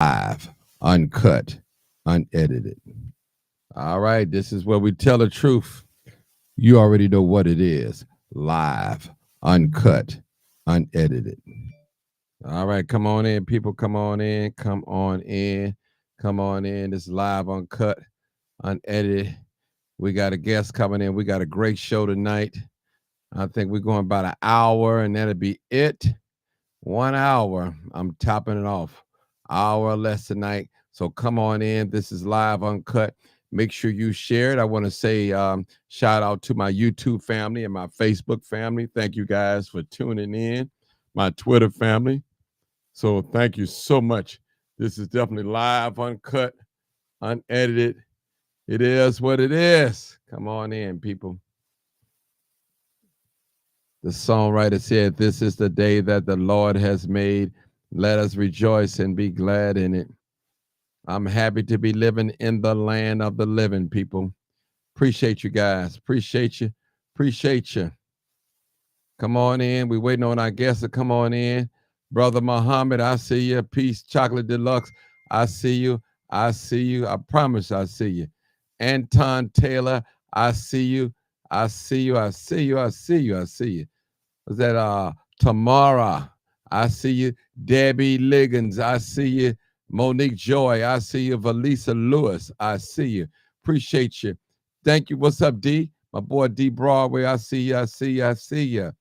live, uncut, unedited. All right, this is where we tell the truth. You already know what it is. Live, uncut, unedited. All right, come on in, people. Come on in. Come on in. Come on in. This is live, uncut, unedited. We got a guest coming in. We got a great show tonight. I think we're going about an hour, and that'll be it. 1 hour. I'm topping it off. Hour or less tonight. So come on in. This is live, uncut. Make sure you share it. I want to say shout out to my YouTube family and my Facebook family. Thank you guys for tuning in. My Twitter family. So thank you so much. This is definitely live, uncut, unedited. It is what it is. Come on in, people. The songwriter said, "This is the day that the Lord has made. Let us rejoice and be glad in it." I'm happy to be living in the land of the living, people. Appreciate you guys. Appreciate you. Appreciate you. Come on in. We're waiting on our guests to come on in. Brother Muhammad, I see you. Peace, Chocolate Deluxe. I see you. I see you. I promise I see you. Anton Taylor, I see you. I see you. I see you. I see you. I see you. Was that Tamara? I see you. Debbie Liggins, I see you. Monique Joy, I see you. Valisa Lewis, I see you. Appreciate you. Thank you. What's up, D? My boy D Broadway, I see you. I see you. I see you.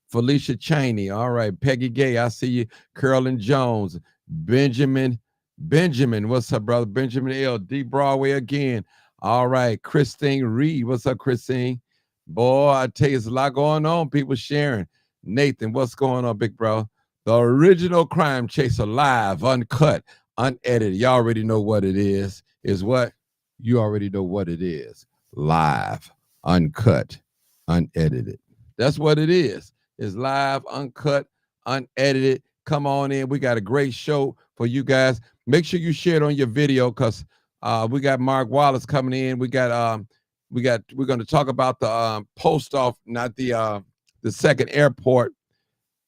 Felicia Cheney, all right. Peggy Gay, I see you. Carolyn Jones, Benjamin, what's up, brother? Benjamin L. D Broadway again. All right. Christine Reed, what's up, Christine? Boy, I tell you, there's a lot going on. People sharing. Nathan, what's going on, big bro? The original Crime Chaser, live, uncut, unedited. Y'all already know what it is. Is what? You already know what it is. Live, uncut, unedited. That's what it is. It's live, uncut, unedited. Come on in. We got a great show for you guys. Make sure you share it on your video, because we got Mark Wallace coming in. We're going to talk about the post off, not the second airport.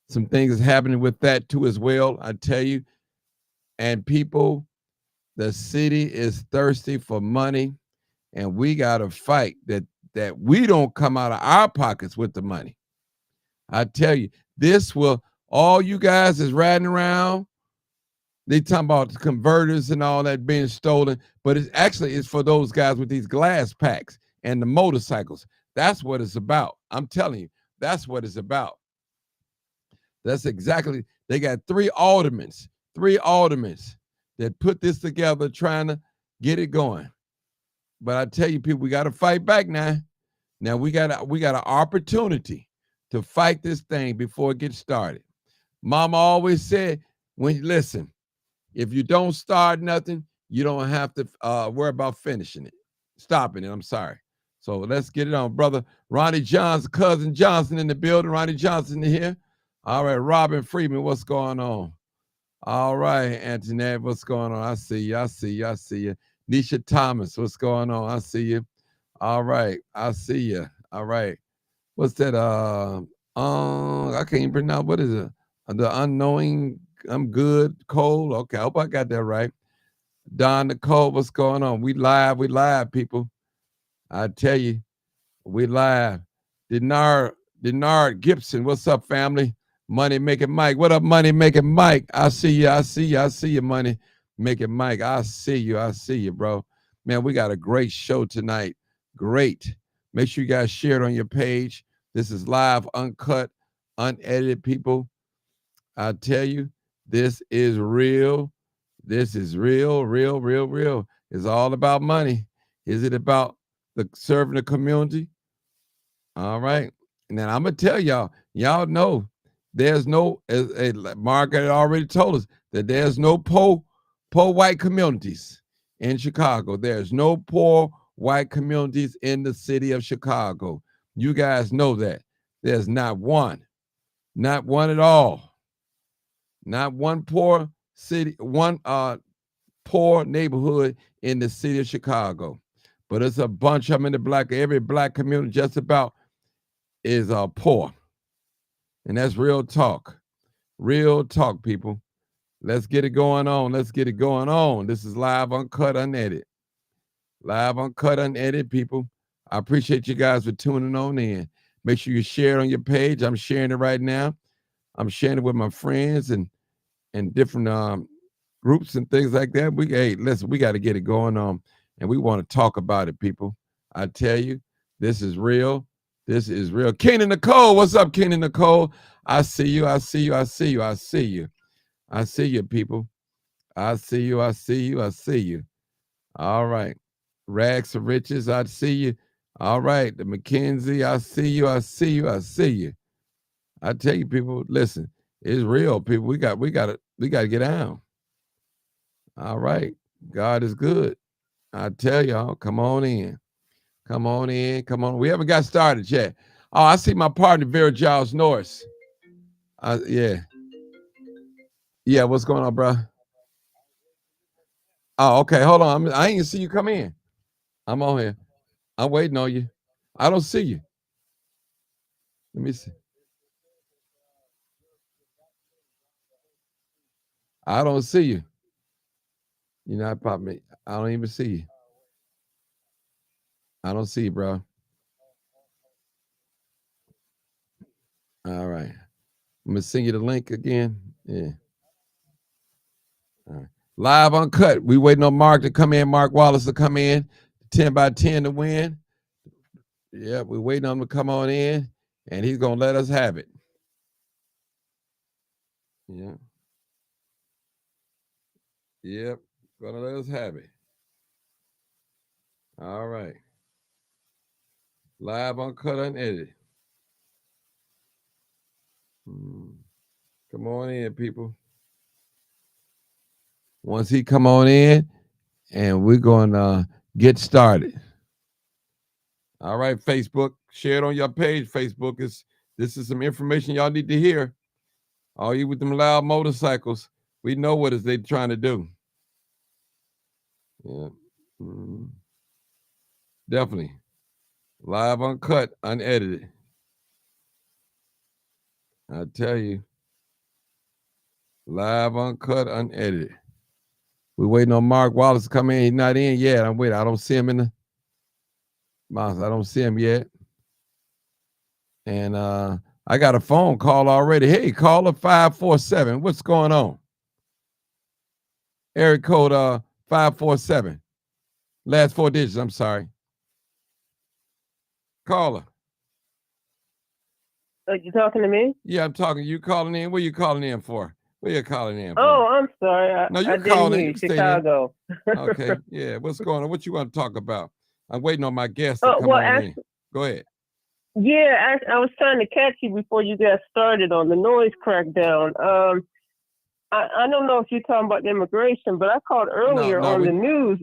Some things happening with that too as well, I tell you. And people, the city is thirsty for money, and we got to fight that we don't come out of our pockets with the money. I tell you, this will, all you guys is riding around, they talking about the converters and all that being stolen, but it's for those guys with these glass packs and the motorcycles. That's what it's about. I'm telling you, that's what it's about. That's exactly, they got three aldermen that put this together trying to get it going. But I tell you, people, we got to fight back now. Now we got an opportunity to fight this thing before it gets started. Mama always said, listen, if you don't start nothing, you don't have to worry about finishing it, stopping it. I'm sorry. So let's get it on. Brother Ronnie Johnson, cousin Johnson in the building. Ronnie Johnson here. All right, Robin Freeman, what's going on? All right, Antoinette, what's going on? I see you. I see you. I see you. Nisha Thomas, what's going on? I see you. All right, I see you. All right. What's that? I can't even pronounce. What is it? The unknowing. I'm good. Cole. Okay, I hope I got that right. Don Nicole, what's going on? We live, people. I tell you, we live. Denard Gibson, what's up, family? Money Making Mike, what up, Money Making Mike? I see you, I see you, I see you, Money Making Mike. I see you, bro. Man, we got a great show tonight. Great. Make sure you guys share it on your page. This is live, uncut, unedited, people. I tell you, this is real. This is real. It's all about money. Is it about serving the community? All right. And then I'm going to tell y'all know there's no, as Margaret already told us, that there's no poor white communities in Chicago. There's no poor white communities in the city of Chicago. You guys know that. There's not one at all. Not one poor city, one poor neighborhood in the city of Chicago. But it's a bunch of them in every black community just about is poor. And that's real talk. Real talk, people. Let's get it going on. Let's get it going on. This is live, uncut, unedited. Live, uncut, unedited, people. I appreciate you guys for tuning on in. Make sure you share it on your page. I'm sharing it right now. I'm sharing it with my friends and different groups and things like that. Listen, we got to get it going on, and we want to talk about it, people. I tell you, this is real. This is real. Kenny Nicole, what's up, Kenny Nicole? I see you. I see you. I see you. I see you. I see you, people. I see you. I see you. I see you. All right. Rags to Riches, I see you. All right. The McKenzie, I see you. I see you. I see you. I tell you, people, listen, it's real, people. We got to get down. All right. God is good. I tell y'all, come on in. Come on in. Come on. We haven't got started yet. Oh, I see my partner, Vera Giles Norris. Yeah. Yeah, what's going on, bro? Oh, okay. Hold on. I ain't see you come in. I'm on here. I'm waiting on you. I don't see you. Let me see. I don't see you. You're not popping me. I don't even see you. I don't see you, bro. All right. I'm gonna send you the link again. Yeah. All right. Live uncut. We waiting on Mark to come in. Mark Wallace to come in. 10 by 10 to win. Yeah, we're waiting on him to come on in, and he's gonna let us have it. Yeah. Yep. Gonna let us have it. All right. Live, uncut, unedited. Come on in, people. Once he come on in, and we're going to get started. All right, Facebook. Share it on your page, Facebook. This is some information y'all need to hear. All you with them loud motorcycles, we know what is they trying to do. Yeah. Definitely. Live, uncut, unedited. I tell you. Live, uncut, unedited. We're waiting on Mark Wallace to come in. He's not in yet. I'm waiting. I don't see him in the mouse. I don't see him yet. And I got a phone call already. Hey, caller 547. What's going on? Area code 547. Last 4 digits. I'm sorry. Caller. Are you talking to me? Yeah, I'm talking. You calling in? What are you calling in for? Where you calling in for? Oh, I'm sorry. No, you calling in. Chicago. Okay. Yeah. What's going on? What you want to talk about? I'm waiting on my guest to come on in. Go ahead. Yeah, I was trying to catch you before you got started on the noise crackdown. I don't know if you're talking about immigration, but I called earlier on the news.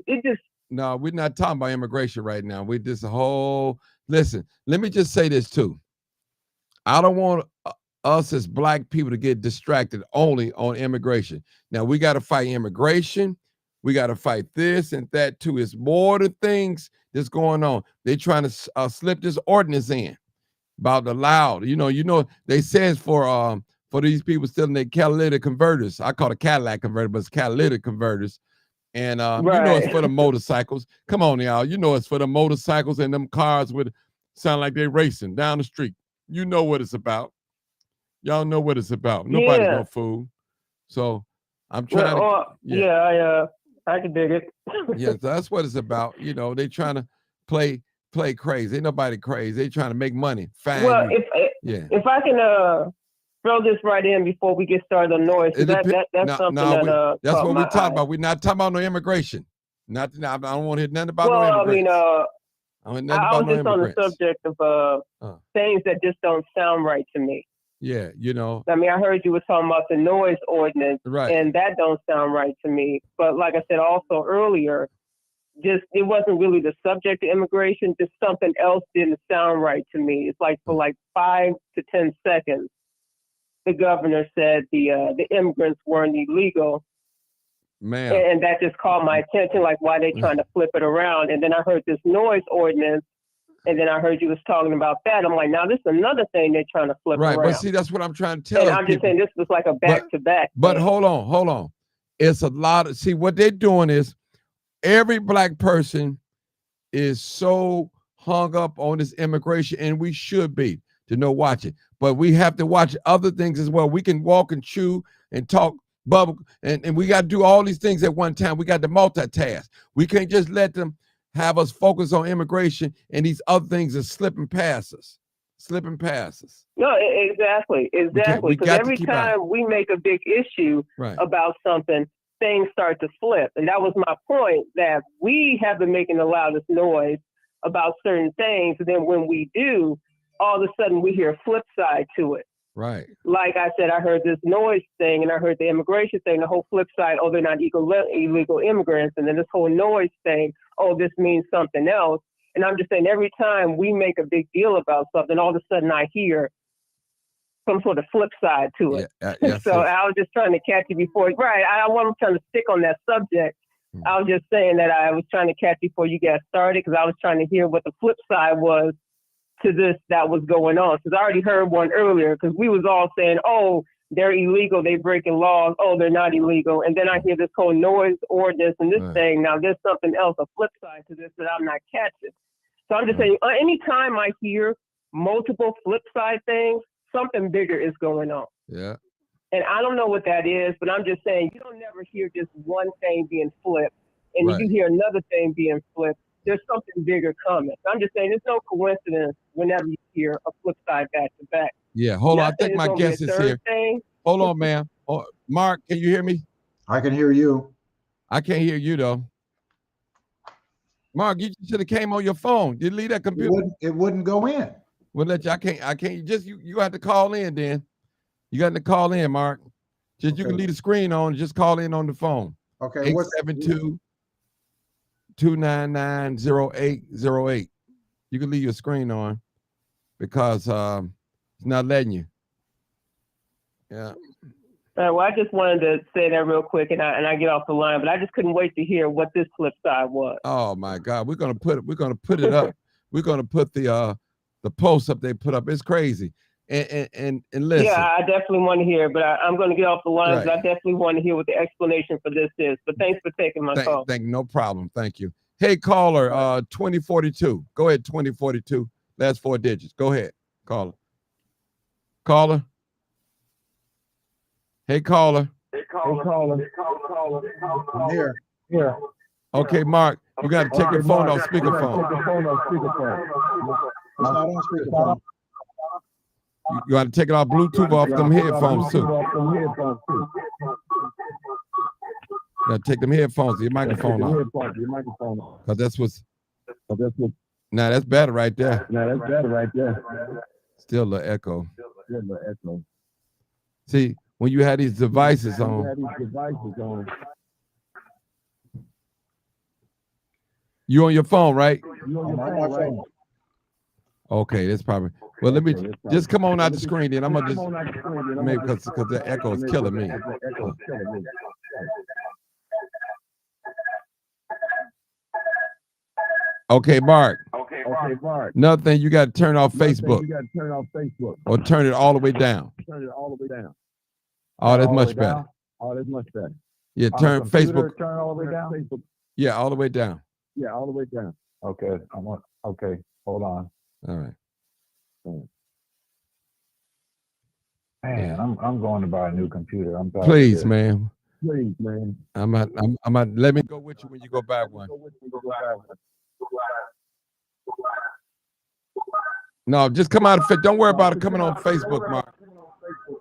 No, we're not talking about immigration right now. We just listen, let me just say this too. I don't want us as Black people to get distracted only on immigration. Now, we got to fight immigration. We got to fight this and that too. It's more the things that's going on. They're trying to slip this ordinance in about the loud. You know, they says for these people still in their catalytic converters. I call it Cadillac converter, but it's catalytic converters. And right. You know it's for the motorcycles. Come on, y'all. You know it's for the motorcycles and them cars with sound like they're racing down the street. You know what it's about. Y'all know what it's about. Nobody's no fool. So I'm trying to. I can dig it. Yeah, that's what it's about. You know, they trying to play crazy. Ain't nobody crazy. They trying to make money. Well, if I can throw this right in before we get started on noise, that's something that's what we're talking about. We're not talking about no immigration. I don't want to hear nothing about no immigration. I was just on the subject of things that just don't sound right to me. Yeah, you know. I mean, I heard you were talking about the noise ordinance, right, and that don't sound right to me. But like I said also earlier, it wasn't really the subject of immigration. Just something else didn't sound right to me. It's like for like 5 to 10 seconds, the governor said the immigrants weren't illegal. Man. And that just caught my attention, like why they trying to flip it around. And then I heard this noise ordinance, and then I heard you was talking about that. I'm like, now this is another thing they're trying to flip around. Right, but see, that's what I'm trying to tell you. And I'm just saying this was like a back-to-back. But hold on. It's a lot of, see, what they're doing is every black person is so hung up on this immigration, and we should be to watch it. But we have to watch other things as well. We can walk and chew and talk bubble, and we got to do all these things at one time. We got to multitask. We can't just let them have us focus on immigration and these other things are slipping past us. No, exactly. Because every time we make a big issue about something, things start to flip. And that was my point, that we have been making the loudest noise about certain things. And then when we do, all of a sudden we hear a flip side to it. Right. Like I said, I heard this noise thing and I heard the immigration thing, the whole flip side, oh, they're not illegal immigrants. And then this whole noise thing, oh, this means something else. And I'm just saying, every time we make a big deal about something, all of a sudden I hear some sort of flip side to it. So I was just trying to catch you before. Right. I wasn't trying to stick on that subject. I was just saying that I was trying to catch you before you got started, because I was trying to hear what the flip side was to this that was going on. Because I already heard one earlier, because we was all saying, oh, they're illegal, they breaking laws, oh, they're not illegal. And then I hear this whole noise ordinance and this thing. Now there's something else, a flip side to this that I'm not catching. So I'm just saying, anytime I hear multiple flip side things, something bigger is going on. Yeah. And I don't know what that is, but I'm just saying, you don't never hear just one thing being flipped, and you hear another thing being flipped. There's something bigger coming. So I'm just saying, there's no coincidence whenever you hear a flip side back to back. Yeah, hold on. I think my guest is here. Hold on, ma'am. Oh, Mark, can you hear me? I can hear you. I can't hear you though. Mark, you should have came on your phone. Did you leave that computer? It wouldn't go in. Well, I can't. Just you have to call in then. You got to call in, Mark. Just you can leave the screen on. Just call in on the phone. Okay. 872-299-0808. You can leave your screen on because it's not letting you. Yeah. Well, I just wanted to say that real quick, and I get off the line, but I just couldn't wait to hear what this flip side was. Oh my God, we're gonna put it up. We're gonna put the post up they put up. It's crazy. And listen. Yeah, I definitely want to hear, but I'm going to get off the line. But I definitely want to hear what the explanation for this is. But thanks for taking my call. No problem. Thank you. Hey, caller, 2042. Go ahead, 2042. Last 4 digits. Go ahead, caller. Caller. Hey, caller. I'm here. Yeah. Okay, Mark, you got to take your phone off speakerphone. It's not on speakerphone. You got to take it off Bluetooth off them headphones too. You got to take them headphones, your microphone off. Because that's what's. Now that's better right there. Still a little echo. See, when you had these devices on. You on your phone, right? Okay, that's probably. Well, let me just come on out the screen, then I'm gonna just maybe because the echo is killing me. Okay, Mark. Another thing, you got to turn off Facebook. Or turn it all the way down. Oh, that's much better. Yeah, turn Facebook. Turn all the way down. Yeah, all the way down. Okay, okay. Hold on. All right. Man, I'm going to buy a new computer. Please, man. I'm at, let me go with you when you go buy one. No, just come out of it. Don't worry about it coming on Facebook, Mark,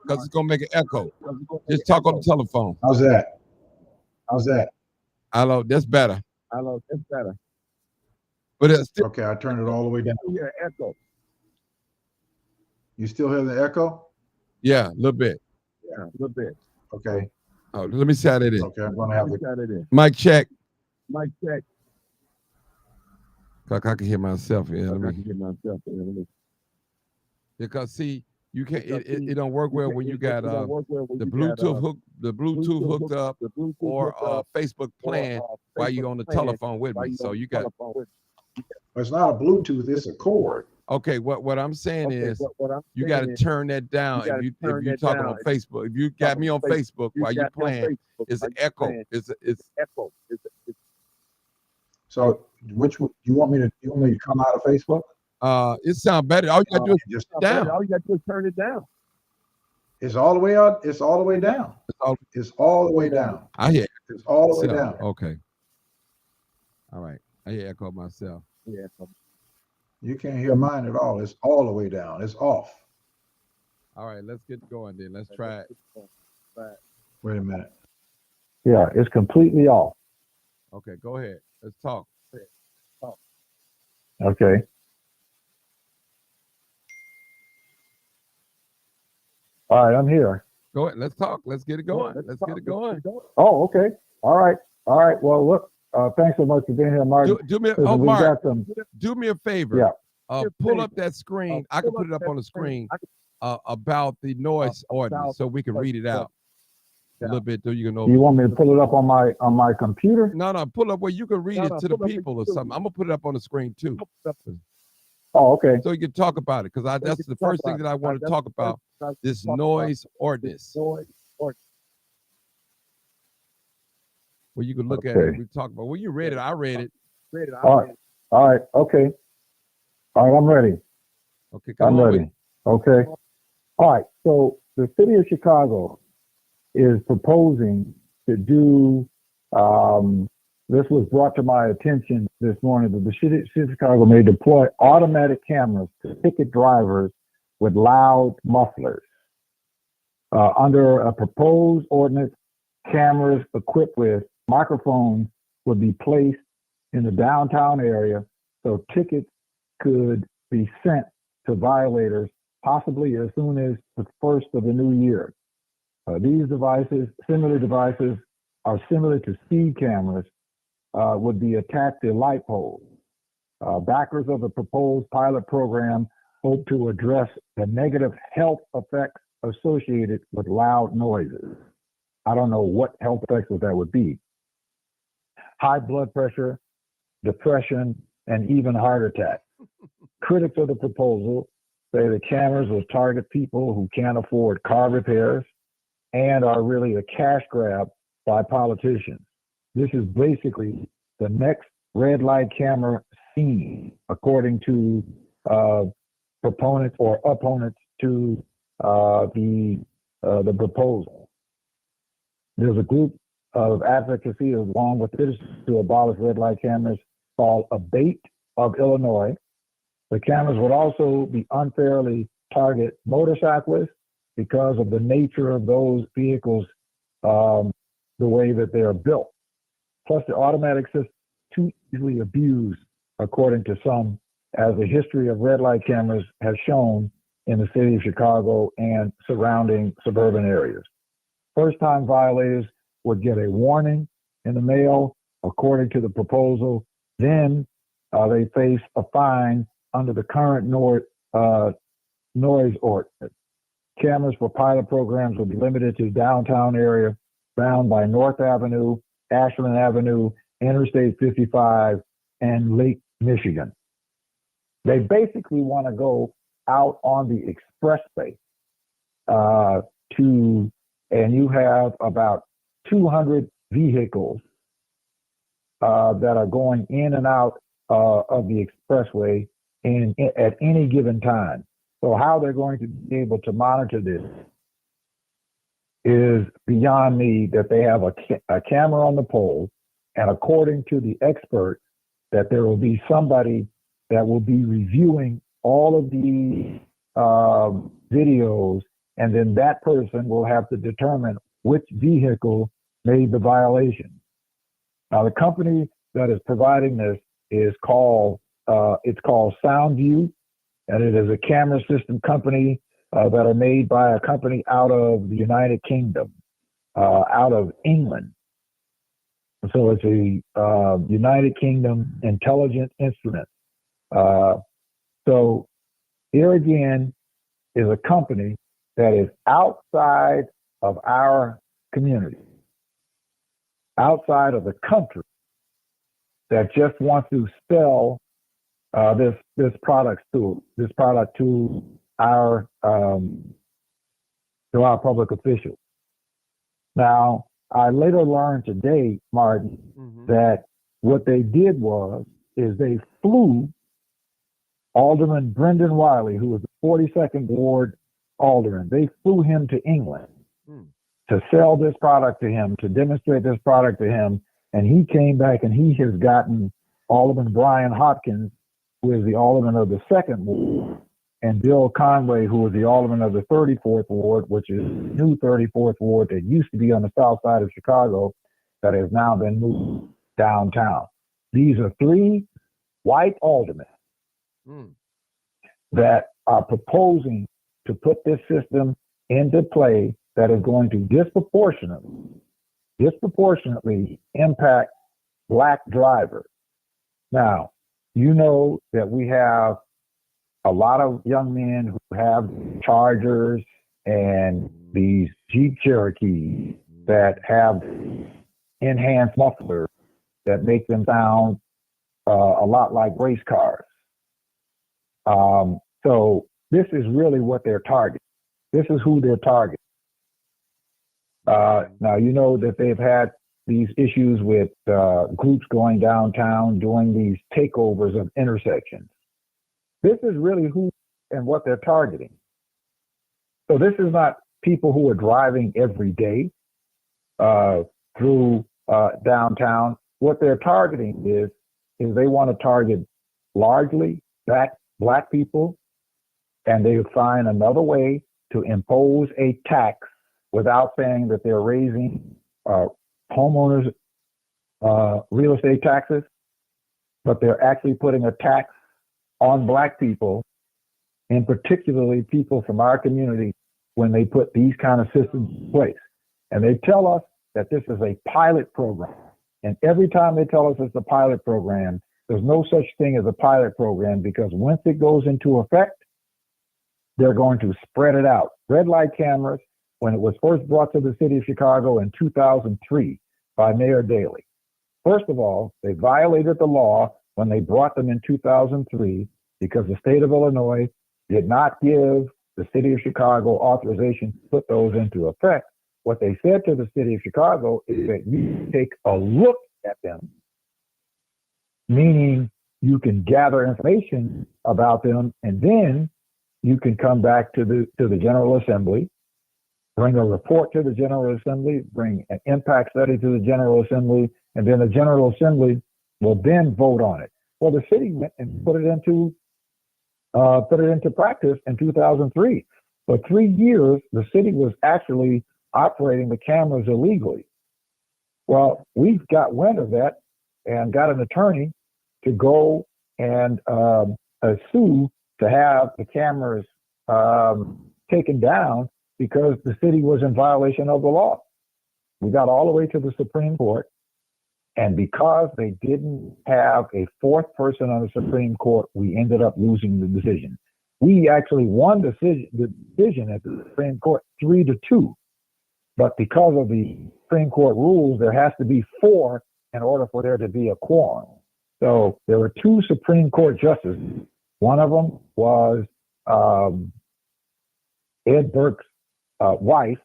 because it's gonna make an echo. Just talk on the telephone. How's that? Hello, that's better. But it's still Okay, I turned it all the way down. Yeah, echo. You still hear the echo? Yeah, a little bit. Okay. Oh, let me see how that is. Okay, I'm gonna have to. Mic check. Mic check. I can hear myself. Yeah, because see, you can't. It don't work well when you got the Bluetooth hooked up or Facebook playing while you're on the telephone with me. So you got. It's not a Bluetooth. It's a cord. Okay, what I'm saying is you got to turn that down. If you talking on Facebook, if you got me on Facebook while you playing, it's an echo. It's So you want me to come out of Facebook? it sounds better. All you got to do is Just down. turn it down. it's all the way out. It's all the way down. It's all the way down. I hear It's all the way myself. down. Okay. All right. I hear echo myself. Yeah. You can't hear mine at all. It's all the way down. It's off. All right, let's get going then. Let's try it. Wait a minute. Yeah, it's completely off. Okay, go ahead. Let's talk. Okay. All right, I'm here. Go ahead. Let's talk. Let's get it going. Let's get it going. Oh, okay. All right. All right. Well, look, thanks so much for being here, Martin. Do me, Listen, we Mark, got some, do me a favor. Yeah. Pull up that screen. I can put it up on the screen about the noise ordinance so we can read it out a little bit. You can know. you want me to pull it up on my computer? No, pull up where you can read it to the people or something. I'm gonna put it up on the screen too, Oh, okay. so you can talk about it. Because that's the first thing that I want to talk about. This noise ordinance. Well, you can look at it. We talk about. Well, you read it. I read it. All right. All right. Okay. All right. I'm ready. Okay, I'm ready. Okay. All right. So the city of Chicago is proposing to do, this was brought to my attention this morning, that the city of Chicago may deploy automatic cameras to ticket drivers with loud mufflers. Under a proposed ordinance, cameras equipped with microphones would be placed in the downtown area so tickets could be sent to violators possibly as soon as the first of the new year. These devices, similar devices, are similar to speed cameras, would be attached to light poles. Backers of the proposed pilot program hope to address the negative health effects associated with loud noises. I don't know what health effects that would be. High blood pressure, depression, and even heart attack. Critics of the proposal say the cameras will target people who can't afford car repairs and are really a cash grab by politicians. This is basically the next red light camera scene, according to proponents or opponents to the proposal. There's a group of advocacy along with citizens to abolish red light cameras called ABATE of Illinois. The cameras would also be unfairly target motorcyclists because of the nature of those vehicles, the way that they are built. Plus, the automatic system is too easily abused, according to some, as the history of red light cameras has shown in the city of Chicago and surrounding suburban areas. First-time violators would get a warning in the mail, according to the proposal. Then they face a fine under the current noise ordinance. Cameras for pilot programs will be limited to downtown area bound by North Avenue, Ashland Avenue, Interstate 55, and Lake Michigan. They basically want to go out on the expressway and you have about 200 vehicles that are going in and out of the expressway at any given time. So how they're going to be able to monitor this is beyond me, that they have a camera on the pole, and according to the expert, that there will be somebody that will be reviewing all of the videos, and then that person will have to determine which vehicle made the violation. Now, the company that is providing this is called SoundView, and it is a camera system company that are made by a company out of the United Kingdom, out of England. So it's a United Kingdom intelligent instrument. So here again is a company that is outside of our community, outside of the country, that just wants to sell this product to our public officials. Now, I later learned today, Martin, that what they did is they flew Alderman Brendan Wiley, who was the 42nd Ward Alderman. They flew him to England to sell this product to him, to demonstrate this product to him. And he came back and he has gotten Alderman Brian Hopkins, who is the Alderman of the 2nd Ward, and Bill Conway, who was the Alderman of the 34th Ward, which is the new 34th Ward that used to be on the south side of Chicago, that has now been moved downtown. These are 3 white aldermen that are proposing to put this system into play that is going to disproportionately impact Black drivers. Now, you know that we have a lot of young men who have Chargers and these Jeep Cherokees that have enhanced mufflers that make them sound a lot like race cars. So this is really what they're targeting. This is who they're targeting. Now, you know that they've had these issues with groups going downtown doing these takeovers of intersections. This is really who and what they're targeting. So this is not people who are driving every day through downtown. What they're targeting is they want to target largely Black people, and they find another way to impose a tax without saying that they're raising homeowners' real estate taxes, but they're actually putting a tax on Black people, and particularly people from our community, when they put these kind of systems in place. And they tell us that this is a pilot program. And every time they tell us it's a pilot program, there's no such thing as a pilot program, because once it goes into effect, they're going to spread it out. Red light cameras, when it was first brought to the city of Chicago in 2003 by Mayor Daley. First of all, they violated the law when they brought them in 2003, because the state of Illinois did not give the city of Chicago authorization to put those into effect. What they said to the city of Chicago is that you take a look at them, meaning you can gather information about them, and then you can come back to the General Assembly, bring a report to the General Assembly, bring an impact study to the General Assembly, and then the General Assembly will then vote on it. Well, the city went and put it into practice in 2003. For 3 years, the city was actually operating the cameras illegally. Well, we got wind of that and got an attorney to go and sue to have the cameras taken down because the city was in violation of the law. We got all the way to the Supreme Court, and because they didn't have a 4th person on the Supreme Court, we ended up losing the decision. We actually won the decision at the Supreme Court 3-2. But because of the Supreme Court rules, there has to be 4 in order for there to be a quorum. So there were 2 Supreme Court justices. One of them was Ed Burke's wife,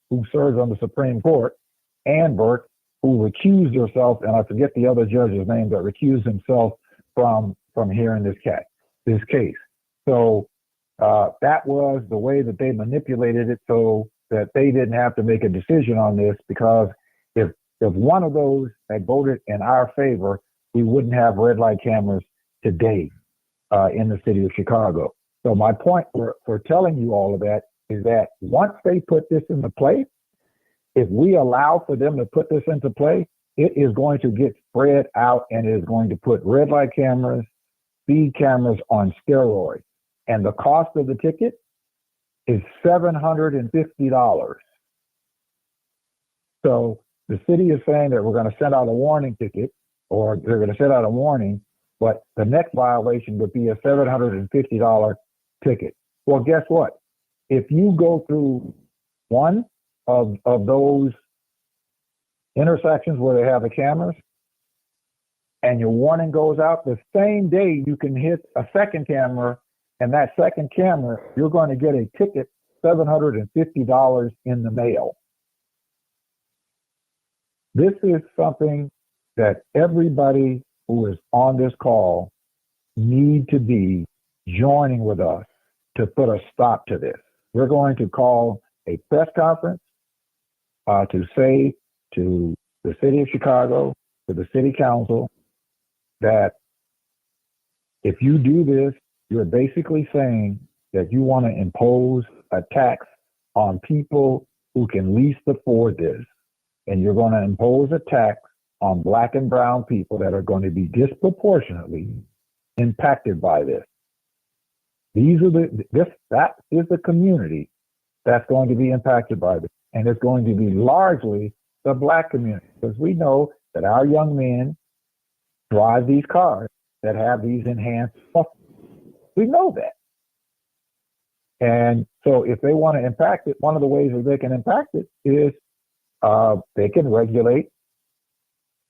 who serves on the Supreme Court, Ann Burke, who recused herself, and I forget the other judge's name, but recused himself from hearing this case. So that was the way that they manipulated it, so that they didn't have to make a decision on this, because if one of those had voted in our favor, we wouldn't have red light cameras today in the city of Chicago. So my point for telling you all of that is that once they put this into play, if we allow for them to put this into play, it is going to get spread out, and it is going to put red light cameras, speed cameras on steroids. And the cost of the ticket is $750. So the city is saying that we're going to send out a warning ticket, or they're going to send out a warning, but the next violation would be a $750 ticket. Well, guess what? If you go through one of those intersections where they have the cameras, and your warning goes out, the same day you can hit a second camera, and that second camera, you're going to get a ticket, $750 in the mail. This is something that everybody who is on this call need to be joining with us to put a stop to this. We're going to call a press conference to say to the city of Chicago, to the city council, that if you do this, you're basically saying that you want to impose a tax on people who can least afford this. And you're going to impose a tax on Black and brown people that are going to be disproportionately impacted by this. That is the community that's going to be impacted by this. And it's going to be largely the Black community, because we know that our young men drive these cars that have these enhanced functions. We know that. And so if they want to impact it, one of the ways that they can impact it is they can regulate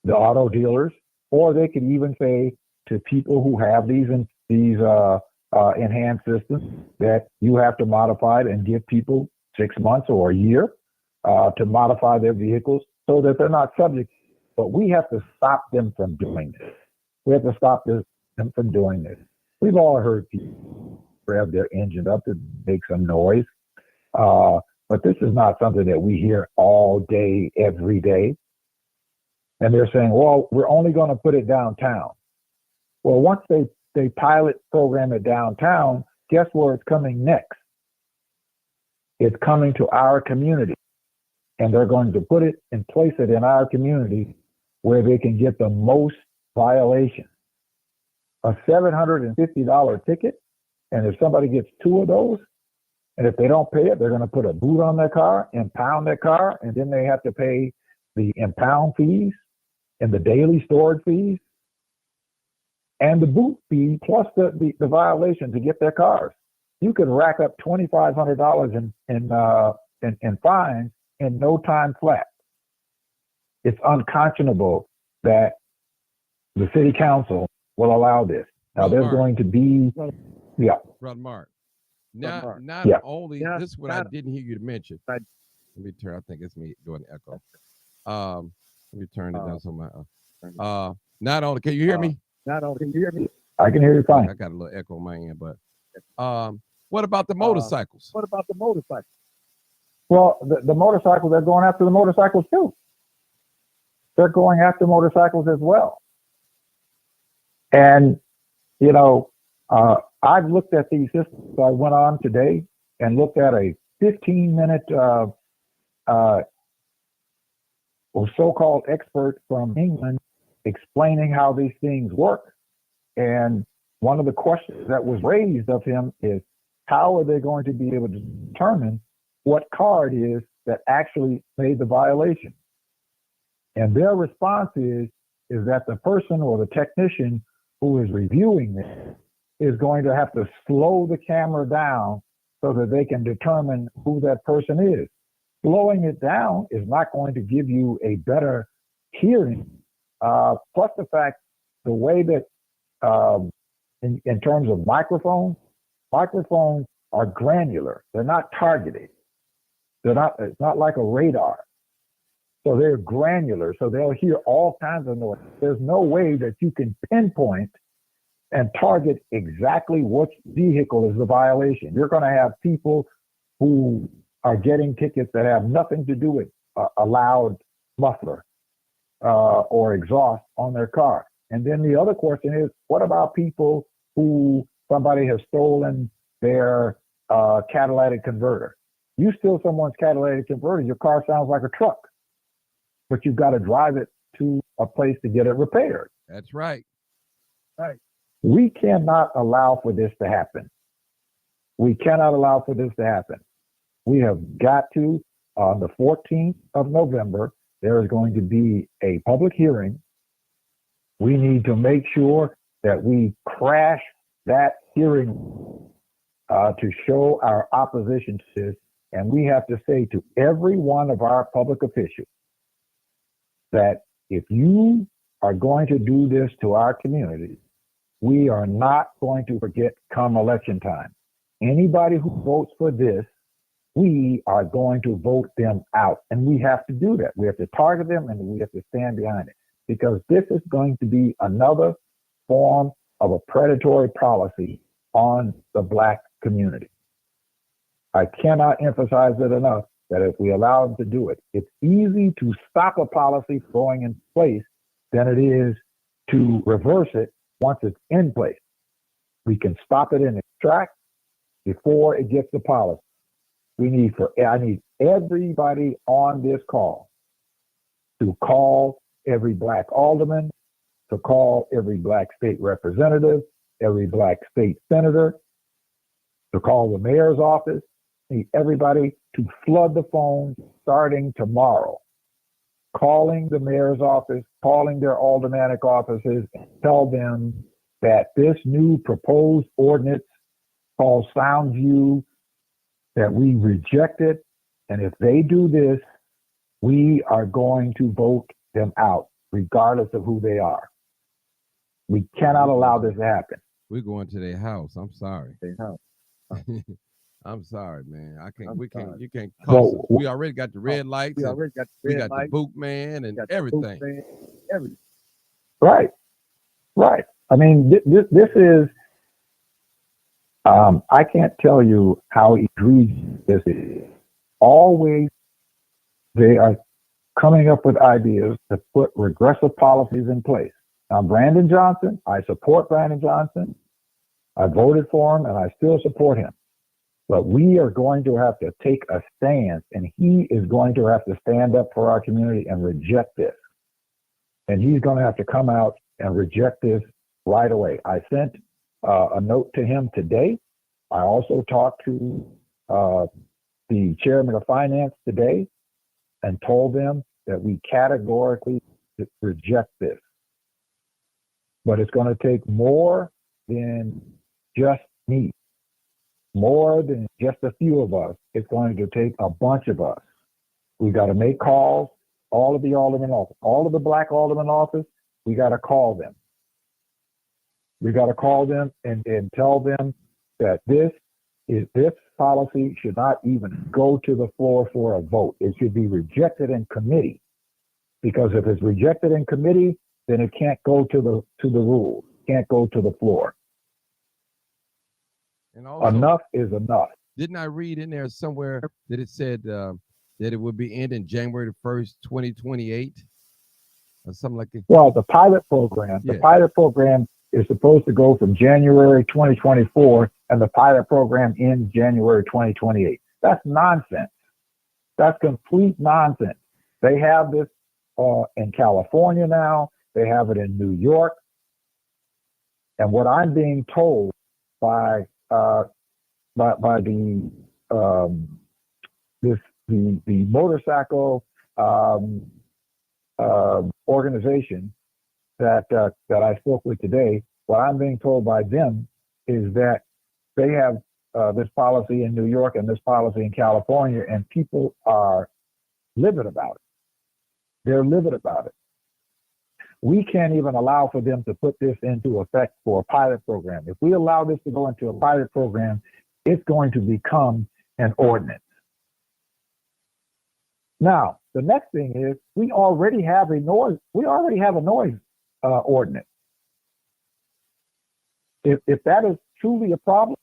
the auto dealers, or they could even say to people who have these enhanced systems that you have to modify it and give people 6 months or a year to modify their vehicles so that they're not subject. But we have to stop them from doing this. We have to stop them from doing this. We've all heard people rev their engine up to make some noise. But this is not something that we hear all day, every day. And they're saying, well, we're only going to put it downtown. Well, once they pilot program it downtown, guess where it's coming next? It's coming to our community. And they're going to put it and place it in our community where they can get the most violation. A $750 ticket, and if somebody gets 2 of those, and if they don't pay it, they're going to put a boot on their car, impound their car, and then they have to pay the impound fees and the daily storage fees and the boot fee plus the violation to get their cars. You could rack up $2,500 in fines in no time flat. It's unconscionable that the city council will allow this. Now, there's going to be, Brother Mark. Not only, this is what I didn't hear you mention. Let me turn, I think it's me doing echo. Let me turn it down so my, not only, can you hear me? I can hear you fine. I got a little echo on my end, but what about the motorcycles? Well, the motorcycles, they're going after the motorcycles too. They're going after motorcycles as well. And, you know, I've looked at these systems. I went on today and looked at a 15-minute so-called expert from England explaining how these things work. And one of the questions that was raised of him is, how are they going to be able to determine what car it is that actually made the violation? And their response is that the person or the technician who is reviewing this is going to have to slow the camera down so that they can determine who that person is. Slowing it down is not going to give you a better hearing. Plus the fact, the way that in terms of microphones are granular. They're not targeted. It's not like a radar. So they're granular. So they'll hear all kinds of noise. There's no way that you can pinpoint and target exactly which vehicle is the violation. You're going to have people who are getting tickets that have nothing to do with a loud muffler or exhaust on their car. And then the other question is, what about people who somebody has stolen their catalytic converter? You steal someone's catalytic converter, your car sounds like a truck, but you've got to drive it to a place to get it repaired. That's right. Right. We cannot allow for this to happen. We cannot allow for this to happen. We have got to, on the 14th of November, there is going to be a public hearing. We need to make sure that we crash that hearing to show our opposition to this. And we have to say to every one of our public officials that if you are going to do this to our community, we are not going to forget come election time. Anybody who votes for this, we are going to vote them out. And we have to do that. We have to target them and we have to stand behind it, because this is going to be another form of a predatory policy on the Black community. I cannot emphasize it enough that if we allow them to do it, it's easy to stop a policy going in place than it is to reverse it once it's in place. We can stop it in its tracks before it gets to policy. I need everybody on this call to call every Black alderman, to call every Black state representative, every Black state senator, to call the mayor's office. I need everybody to flood the phones starting tomorrow, calling the mayor's office, calling their aldermanic offices, and tell them that this new proposed ordinance called Soundview, that we reject it. And if they do this, we are going to vote them out, regardless of who they are. We cannot allow this to happen. We're going to their house. I'm sorry. I'm sorry, man. You can't cost us. We already got the red lights. We got the boot man and everything. Right. I mean, this is, I can't tell you how egregious this is. Always, they are coming up with ideas to put regressive policies in place. Now, Brandon Johnson, I support Brandon Johnson. I voted for him and I still support him. But we are going to have to take a stance, and he is going to have to stand up for our community and reject this. And he's going to have to come out and reject this right away. I sent a note to him today. I also talked to the chairman of finance today and told them that we categorically reject this. But it's going to take more than just me, more than just a few of us. It's going to take a bunch of us. We got to make calls, all of the alderman office, all of the Black alderman office, we got to call them. We got to call them and tell them that this policy should not even go to the floor for a vote. It should be rejected in committee, because if it's rejected in committee, then it can't go to the rules, can't go to the floor. And also, enough is enough. Didn't I read in there somewhere that it said that it would be ending January 1st, 2028, or something like that? Well, the pilot program, Yeah. The pilot program is supposed to go from January 2024, and the pilot program ends January 2028. That's nonsense. That's complete nonsense. They have this in California now. They have it in New York. And what I'm being told by the motorcycle organization that I spoke with today, what I'm being told by them is that they have this policy in New York and this policy in California, and people are livid about it. They're livid about it. We can't even allow for them to put this into effect for a pilot program. If we allow this to go into a pilot program, it's going to become an ordinance. Now, the next thing is we already have a noise ordinance. If that is truly a problem,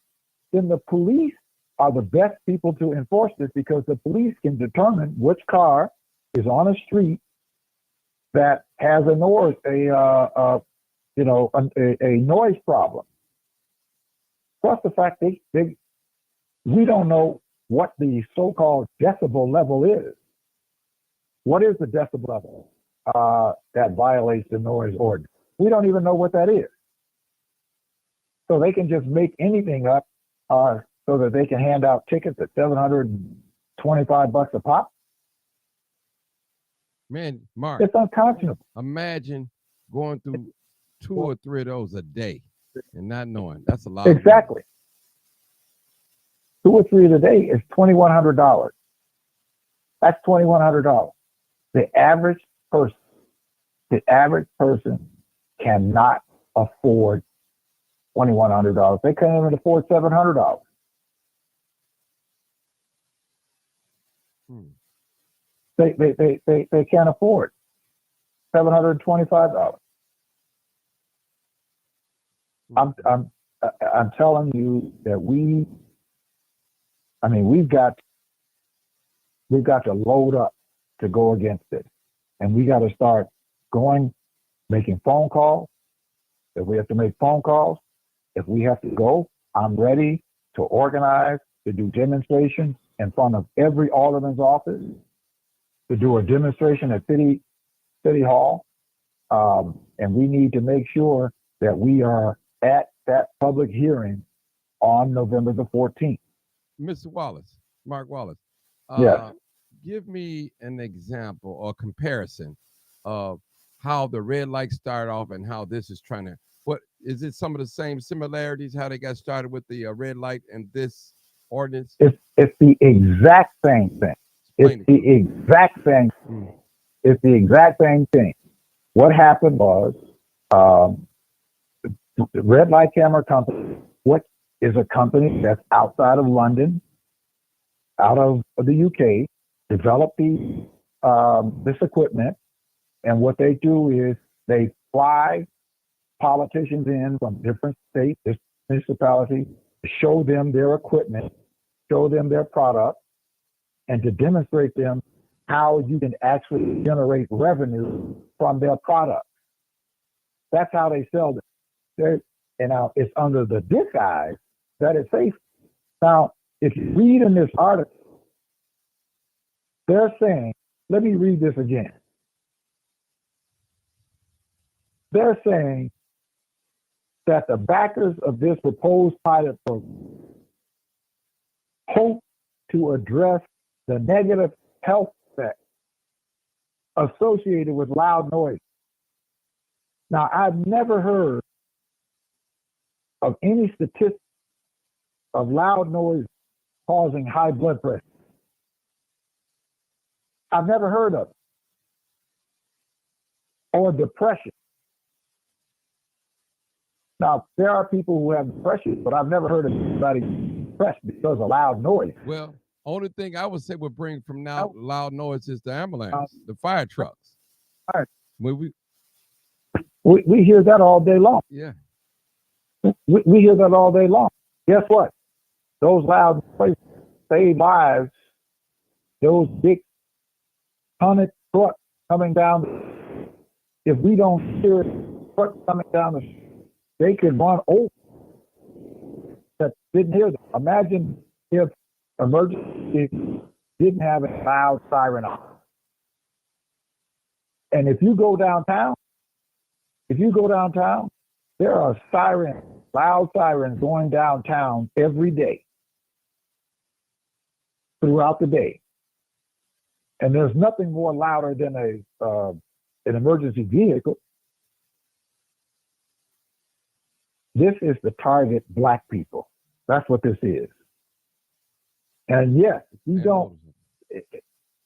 then the police are the best people to enforce this, because the police can determine which car is on a street that has a noise problem. Plus the fact we don't know what the so-called decibel level is. What is the decibel level that violates the noise ordinance? We don't even know what that is. So they can just make anything up so that they can hand out tickets at $725 a pop. Man, Mark, it's unconscionable. Imagine going through 2 or 3 of those a day and not knowing. That's a lot. Exactly. 2 or 3 a day is $2,100. That's $2,100. The average person The average person cannot afford $2,100. They can't even afford $700. They can't afford $725. I'm telling you that we've got to load up to go against it, and we got to start making phone calls. If we have to make phone calls, if we have to go, I'm ready to organize, to do demonstrations in front of every alderman's office, to do a demonstration at City Hall. And we need to make sure that we are at that public hearing on November the 14th. Mr. Wallace, Mark Wallace. Yes. Give me an example or comparison of how the red light started off and how this is trying to, what is it, some of the same similarities, how they got started with the red light and this ordinance? It's the exact same thing. It's the exact same. It's the exact same thing. What happened was, the Red Light Camera Company, what is a company that's outside of London, out of the UK, developed this equipment, and what they do is they fly politicians in from different states, this municipality, to show them their equipment, show them their product, and to demonstrate them how you can actually generate revenue from their product. That's how they sell them. And now it's under the disguise that it's safe. Now, if you read in this article, they're saying, let me read this again. They're saying that the backers of this proposed pilot program hope to address the negative health effects associated with loud noise. Now, I've never heard of any statistics of loud noise causing high blood pressure. I've never heard of it. Or depression. Now, there are people who have depression, but I've never heard of anybody depressed because of loud noise. Well, only thing I would say would bring from now loud noise is the ambulance, the fire trucks. All right. When we hear that all day long. Yeah. We hear that all day long. Guess what? Those loud noises save lives. Those big tonnage trucks coming down. If we don't hear trucks coming down the street, they could run over that didn't hear them. Imagine if emergency didn't have a loud siren on. And if you go downtown, there are sirens, loud sirens going downtown every day, throughout the day. And there's nothing more louder than an emergency vehicle. This is to target Black people. That's what this is. And yes, you don't.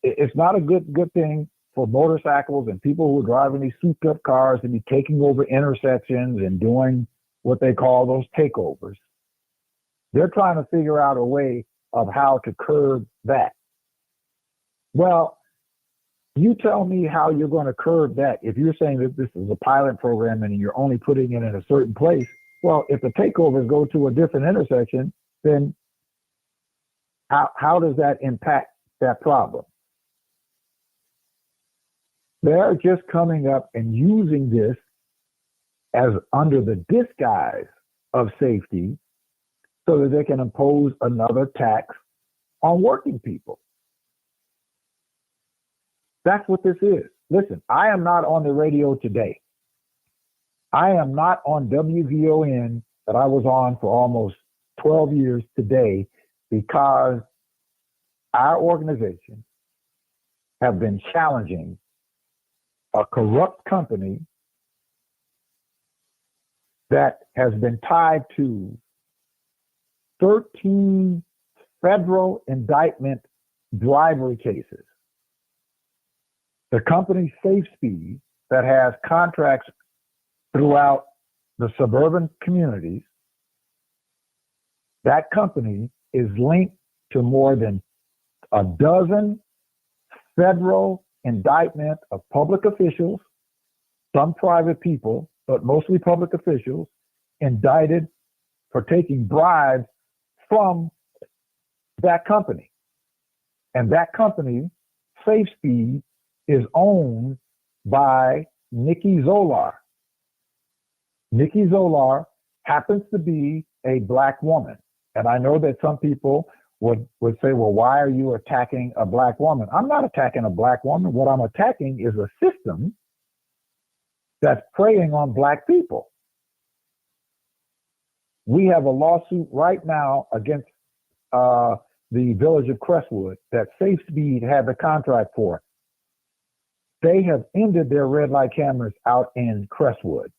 It's not a good thing for motorcycles and people who are driving these souped-up cars to be taking over intersections and doing what they call those takeovers. They're trying to figure out a way of how to curb that. Well, you tell me how you're going to curb that if you're saying that this is a pilot program and you're only putting it in a certain place. Well, if the takeovers go to a different intersection, then how does that impact that problem? They're just coming up and using this as under the disguise of safety so that they can impose another tax on working people. That's what this is. Listen, I am not on the radio today. I am not on WVON that I was on for almost 12 years today because our organization have been challenging a corrupt company that has been tied to 13 federal indictment bribery cases. The company Safe Speed that has contracts throughout the suburban communities. That company is linked to more than a dozen federal indictments of public officials, some private people, but mostly public officials, indicted for taking bribes from that company. And that company, SafeSpeed, is owned by Nikki Zolar. Nikki Zolar happens to be a Black woman. And I know that some people would say, well, why are you attacking a Black woman? I'm not attacking a Black woman. What I'm attacking is a system that's preying on Black people. We have a lawsuit right now against the village of Crestwood that SafeSpeed had the contract for. They have ended their red light cameras out in Crestwood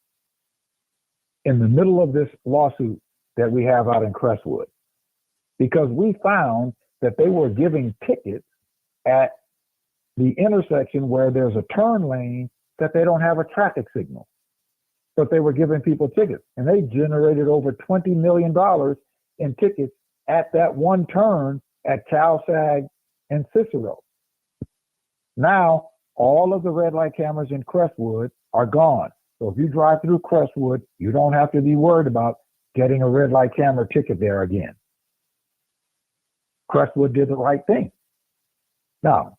in the middle of this lawsuit that we have out in Crestwood, because we found that they were giving tickets at the intersection where there's a turn lane that they don't have a traffic signal, but they were giving people tickets, and they generated over $20 million in tickets at that one turn at Calsag and Cicero. Now, all of the red light cameras in Crestwood are gone. So if you drive through Crestwood, you don't have to be worried about getting a red light camera ticket there again. Crestwood did the right thing. Now,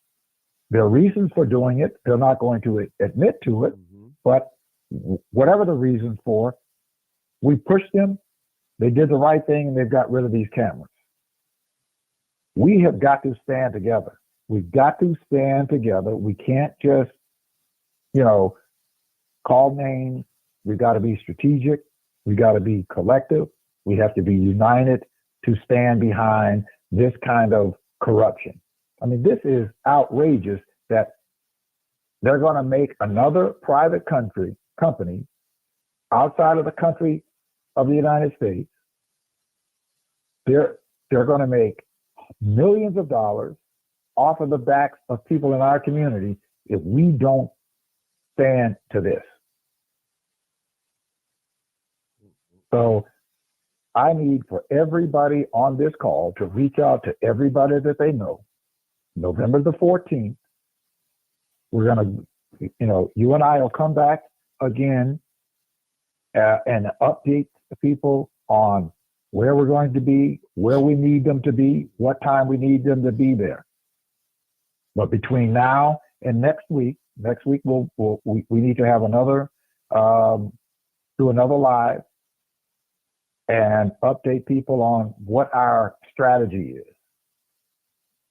there are reasons for doing it. They're not going to admit to it, but whatever the reasons for, we pushed them. They did the right thing, and they've got rid of these cameras. We have got to stand together. We've got to stand together. We can't just, call names. We've got to be strategic. We've got to be collective. We have to be united to stand behind this kind of corruption. I mean, this is outrageous that they're going to make another private company outside of the country of the United States. They're going to make millions of dollars off of the backs of people in our community if we don't stand to this. So I need for everybody on this call to reach out to everybody that they know. November the 14th, we're going to, you and I will come back again and update the people on where we're going to be, where we need them to be, what time we need them to be there. But between now and next week we need to have another, do another live and update people on what our strategy is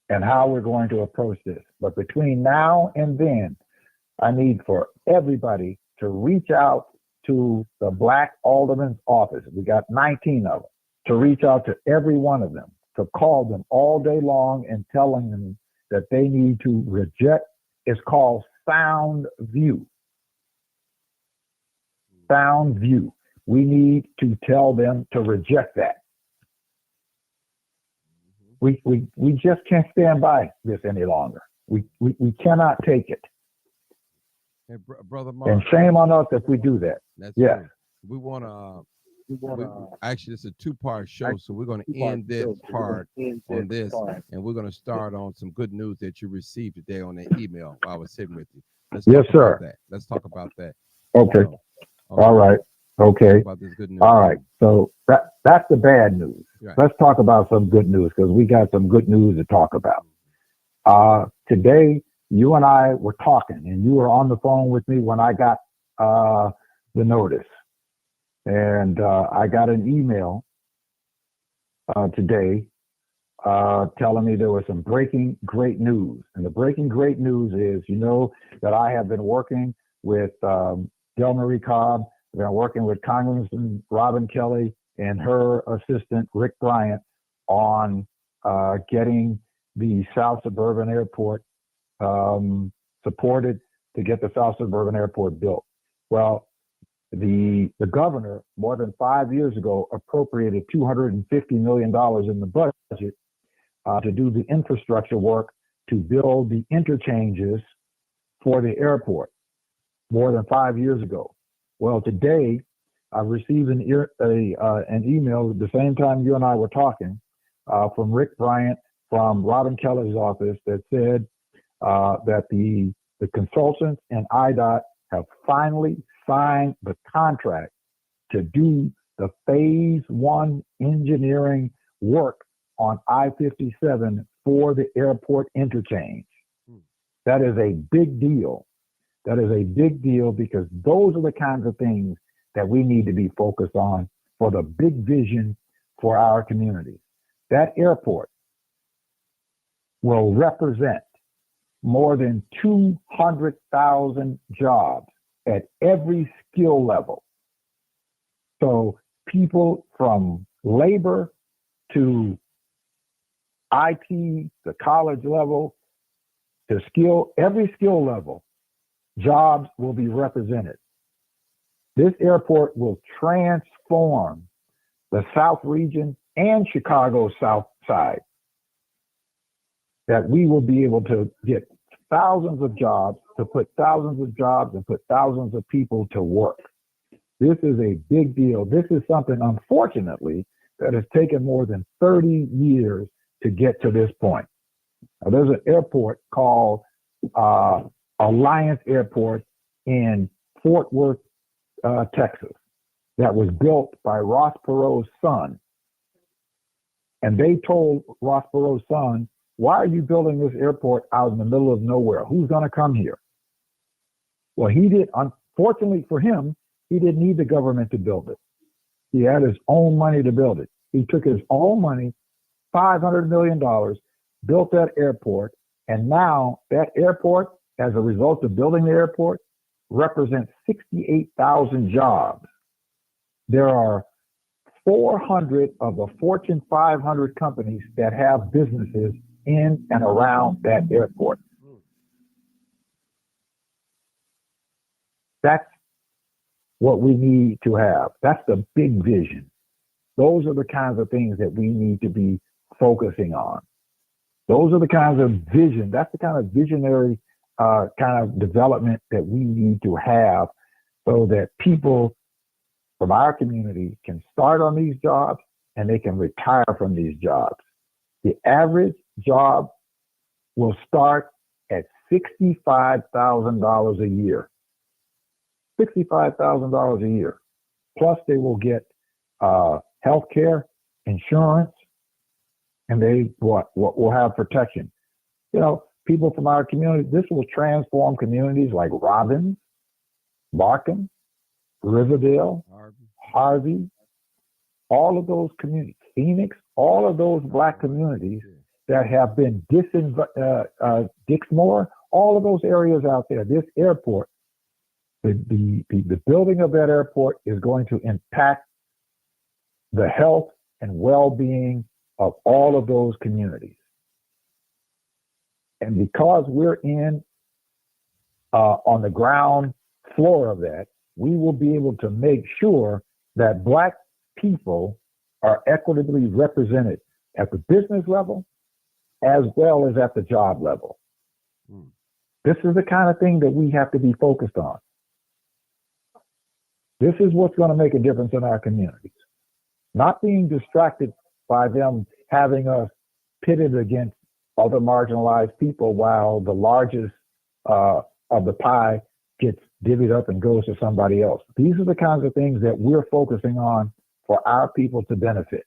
and how we're going to approach this. But between now and then, I need for everybody to reach out to the Black Alderman's office. We got 19 of them. To reach out to every one of them, to call them all day long and telling them that they need to reject. It's called Sound View. Sound View. We need to tell them to reject that. We just can't stand by this any longer. We cannot take it. Hey, Brother Mark. And shame on us if we do that. That's yes. Right. We want to. Actually, it's a two-part show, so we're going to end this part on this, and we're going to start on some good news that you received today on the email while I was sitting with you. Yes, sir. That. Let's talk about that. Okay. All right. Okay. About this good news. All right. So that's the bad news. Right. Let's talk about some good news, because we got some good news to talk about. Today, you and I were talking, and you were on the phone with me when I got the notice. And I got an email today telling me there was some breaking great news. And the breaking great news is, that I have been working with Del Marie Cobb. I've been working with Congressman Robin Kelly and her assistant, Rick Bryant, on getting the South Suburban Airport supported to get the South Suburban Airport built. Well, the governor, more than 5 years ago, appropriated $250 million in the budget to do the infrastructure work to build the interchanges for the airport. more than 5 years ago. Well, today I received an email at the same time you and I were talking from Rick Bryant from Robin Keller's office that said that the consultants and IDOT have finally signed the contract to do the phase 1 engineering work on I-57 for the airport interchange. That is a big deal. That is a big deal because those are the kinds of things that we need to be focused on for the big vision for our community. That airport will represent more than 200,000 jobs at every skill level. So people from labor to IT, the college level, to every skill level, jobs will be represented. This airport will transform the South region and Chicago's South side. That we will be able to get thousands of jobs, to put thousands of jobs and put thousands of people to work. This is a big deal. This is something, unfortunately, that has taken more than 30 years to get to this point. Now, there's an airport called Alliance Airport in Fort Worth, Texas, that was built by Ross Perot's son. And they told Ross Perot's son, why are you building this airport out in the middle of nowhere? Who's going to come here? Well, unfortunately for him, he didn't need the government to build it. He had his own money to build it. He took his own money, $500 million, built that airport. And now that airport, as a result of building the airport, represents 68,000 jobs. There are 400 of the Fortune 500 companies that have businesses in and around that airport. That's what we need to have. That's the big vision. Those are the kinds of things that we need to be focusing on. Those are the kinds of vision. That's the kind of visionary kind of development that we need to have so that people from our community can start on these jobs and they can retire from these jobs. The average job will start at $65,000 a year. $65,000 a year. Plus they will get health care, insurance, and they will have protection. You know, people from our community, this will transform communities like Robbins, Markham, Riverdale, Harvey, all of those communities, Phoenix, all of those Black communities that have been Dixmoor, all of those areas out there. This airport, the building of that airport is going to impact the health and well-being of all of those communities. And because we're on the ground floor of that, we will be able to make sure that Black people are equitably represented at the business level as well as at the job level. This is the kind of thing that we have to be focused on. This is what's going to make a difference in our communities. Not being distracted by them having us pitted against other marginalized people while the largest of the pie gets divvied up and goes to somebody else. These are the kinds of things that we're focusing on for our people to benefit.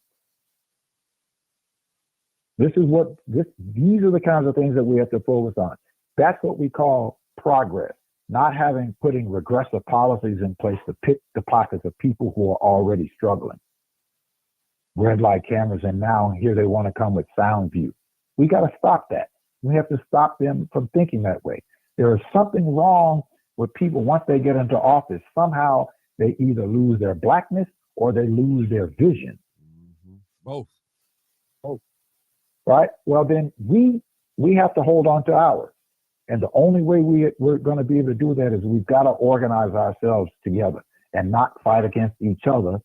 These are the kinds of things that we have to focus on. That's what we call progress, not putting regressive policies in place to pick the pockets of people who are already struggling. Red light cameras, and now here they want to come with sound view. We got to stop that. We have to stop them from thinking that way. There is something wrong with people once they get into office. Somehow they either lose their Blackness or they lose their vision. Both. Right? Well, then we have to hold on to ours. And the only way we're going to be able to do that is we've got to organize ourselves together and not fight against each other,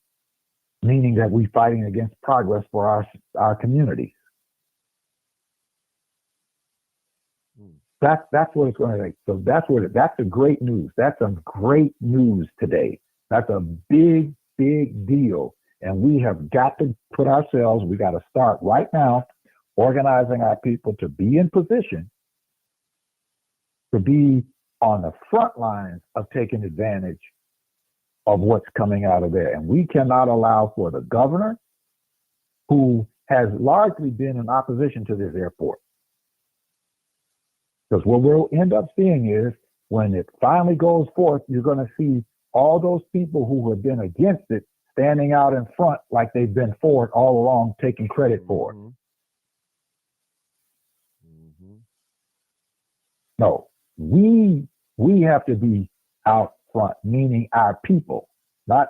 meaning that we're fighting against progress for our communities. That's what it's going to take. So that's the great news. That's some great news today. That's a big, big deal. And we have got to put ourselves, we got to start right now organizing our people to be in position to be on the front lines of taking advantage of what's coming out of there. And we cannot allow for the governor, who has largely been in opposition to this airport. Because what we'll end up seeing is when it finally goes forth, you're going to see all those people who have been against it standing out in front like they've been for it all along, taking credit for it. No, we have to be out front, meaning our people, not,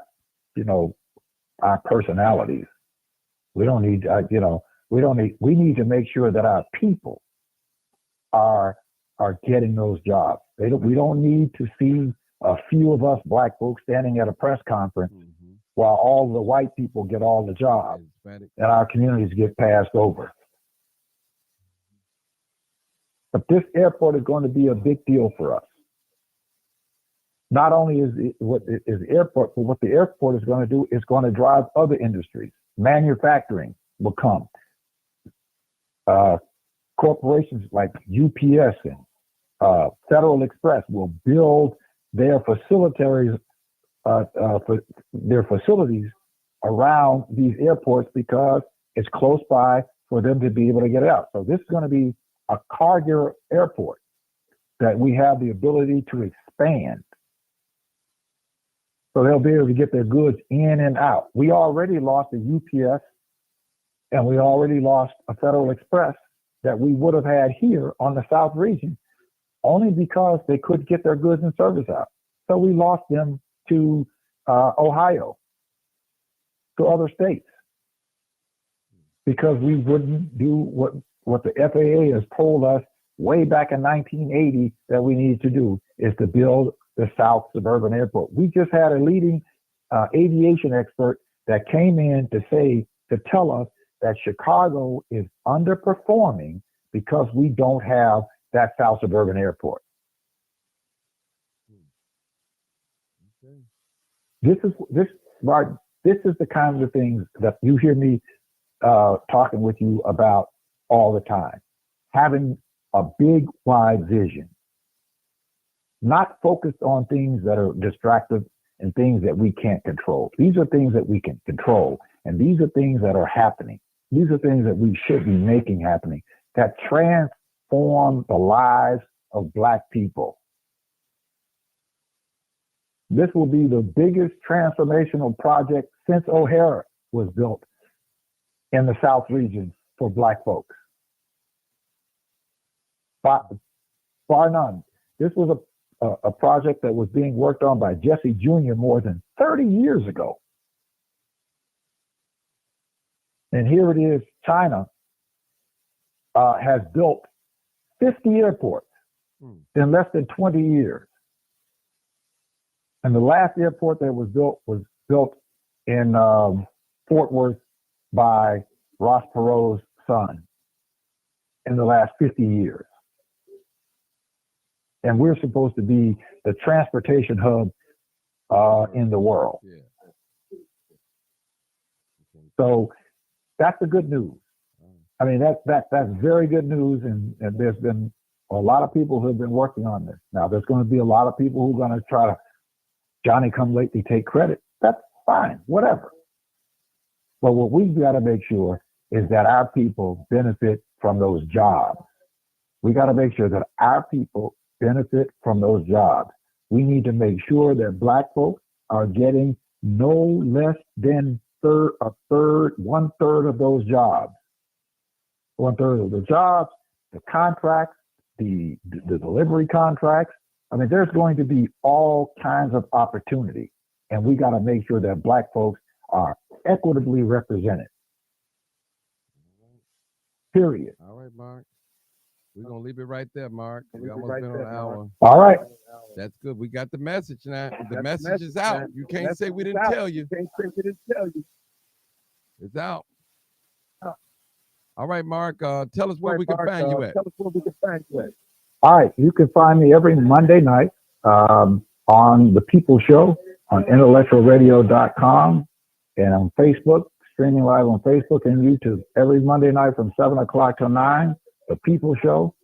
our personalities. We don't need, we need to make sure that our people are getting those jobs. We don't need to see a few of us black folks standing at a press conference while all the white people get all the jobs and our communities get passed over. But this airport is going to be a big deal for us. Not only is it what is the airport, but what the airport is going to do is going to drive other industries. Manufacturing will come. Corporations like UPS and Federal Express will build their facilities around these airports because it's close by for them to be able to get it out. So this is going to be a cargo airport that we have the ability to expand. So they'll be able to get their goods in and out. We already lost a UPS and we already lost a Federal Express that we would have had here on the South region only because they couldn't get their goods and service out. So we lost them to Ohio, to other states, because we wouldn't do what the FAA has told us way back in 1980 that we need to do, is to build the South Suburban Airport. We just had a leading aviation expert that came in to tell us that Chicago is underperforming because we don't have that South Suburban Airport. Okay. This is the kind of things that you hear me talking with you about all the time. Having a big, wide vision, not focused on things that are distractive and things that we can't control. These are things that we can control, and these are things that are happening. These are things that we should be making happening that transform the lives of Black people. This will be the biggest transformational project since O'Hara was built in the South region for Black folks. Bar none. This was a project that was being worked on by Jesse Jr. more than 30 years ago. And here it is, China has built 50 airports in less than 20 years. And the last airport that was built in Fort Worth by Ross Perot's son in the last 50 years. And we're supposed to be the transportation hub in the world. Yeah. So that's the good news. I mean, that's very good news, and there's been a lot of people who have been working on this. Now, there's going to be a lot of people who are going to try to Johnny-come-lately take credit. That's fine, whatever. But what we've got to make sure is that our people benefit from those jobs. We got to make sure that our people benefit from those jobs. We need to make sure that Black folks are getting no less than one third of those jobs. 1/3 of the jobs, the contracts, the delivery contracts. I mean, there's going to be all kinds of opportunity, and we got to make sure that Black folks are equitably represented. Period. All right, Mark. We're going to leave it right there, Mark. We almost been on an hour. All right. That's good. We got the message now. The message is out. You can't say we didn't tell you. It's out. All right, Mark. Tell us where we can find you at. All right, you can find me every Monday night on The People Show on intellectualradio.com and on Facebook, streaming live on Facebook and YouTube every Monday night from 7 o'clock to 9, The People Show.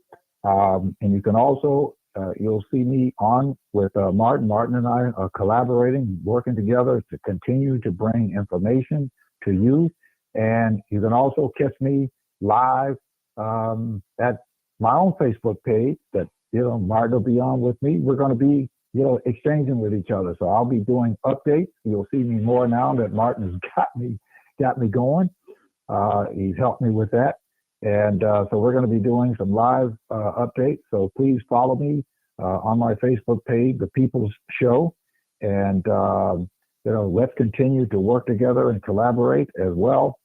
And you can also, you'll see me on with Martin. Martin and I are collaborating, working together to continue to bring information to you. And you can also catch me live at my own Facebook page that, Martin will be on with me. We're going to be, exchanging with each other. So I'll be doing updates. You'll see me more now that Martin has got me going. He's helped me with that. And so we're going to be doing some live updates. So please follow me on my Facebook page, The People's Show. And, let's continue to work together and collaborate as well.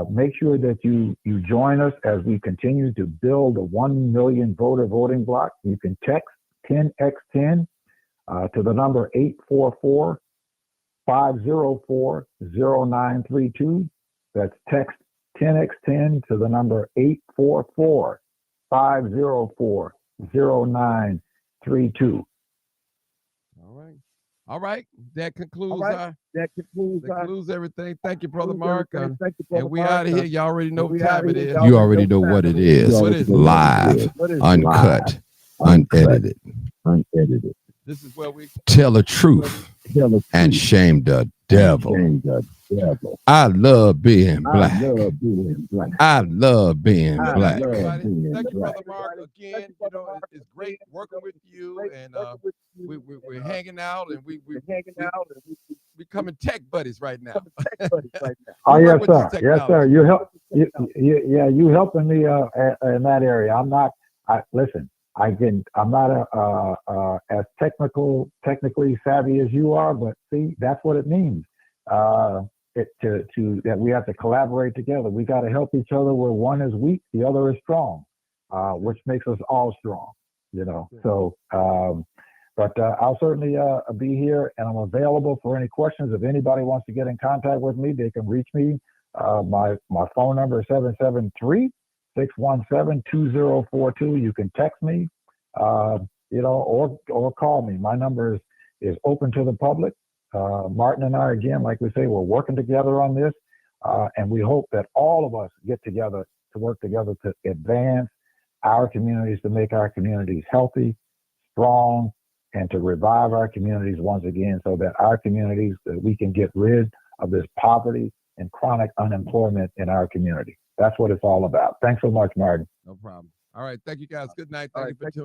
Make sure that you join us as we continue to build a 1 million voter voting block. You can text 10x10 to the number 844-504-0932. That's text 10x10 to the number 844-504-0932. All right. That concludes everything. Thank you, Brother Mark. And we out of here. You already know what time it is. You already know what it is. What is Live, uncut, unedited. This is where we tell the truth and shame the devil. I love being black. I love being black. Thank you, Brother Mark. Again, it's great working with you, and we're hanging out, and we're becoming tech buddies right now. Oh yes, sir. Yes, sir. You helping me in that area. I'm not as technically savvy as you are, but see, that's what it means. That we have to collaborate together. We got to help each other where one is weak, the other is strong, which makes us all strong, So, but I'll certainly be here, and I'm available for any questions. If anybody wants to get in contact with me, they can reach me. My phone number is 773-617-2042. You can text me, or call me. My number is open to the public. Martin and I, again, like we say, we're working together on this, and we hope that all of us get together to work together to advance our communities, to make our communities healthy, strong, and to revive our communities once again, so that our communities, that we can get rid of this poverty and chronic unemployment in our community. That's what it's all about. Thanks so much, Martin. No problem. All right. Thank you, guys. Good night. Thank you for tuning in.